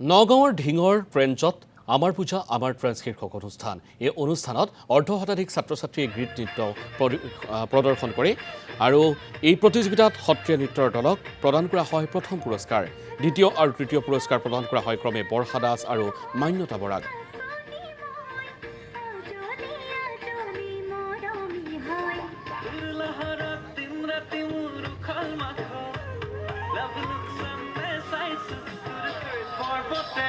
নগাঁৱৰ ঢিঙৰ ট্ৰেঞ্চত আমাৰ পূজা আমাৰ ট্ৰেঞ্চ শীৰ্ষক অনুষ্ঠান। এই অনুষ্ঠানত অৰ্ধশতাধিক ছাত্ৰ ছাত্ৰীয়ে গীত নৃত্য প্ৰদৰ্শন কৰে আৰু এই প্ৰতিযোগিতাত সত্ৰীয়া নৃত্যৰ দলক প্ৰদান কৰা হয় প্ৰথম পুৰস্কাৰ। দ্বিতীয় আৰু তৃতীয় পুৰস্কাৰ প্ৰদান কৰা হয় ক্ৰমে বৰ্ষা দাস আৰু মান্যতা বৰাক। পৰ্বতে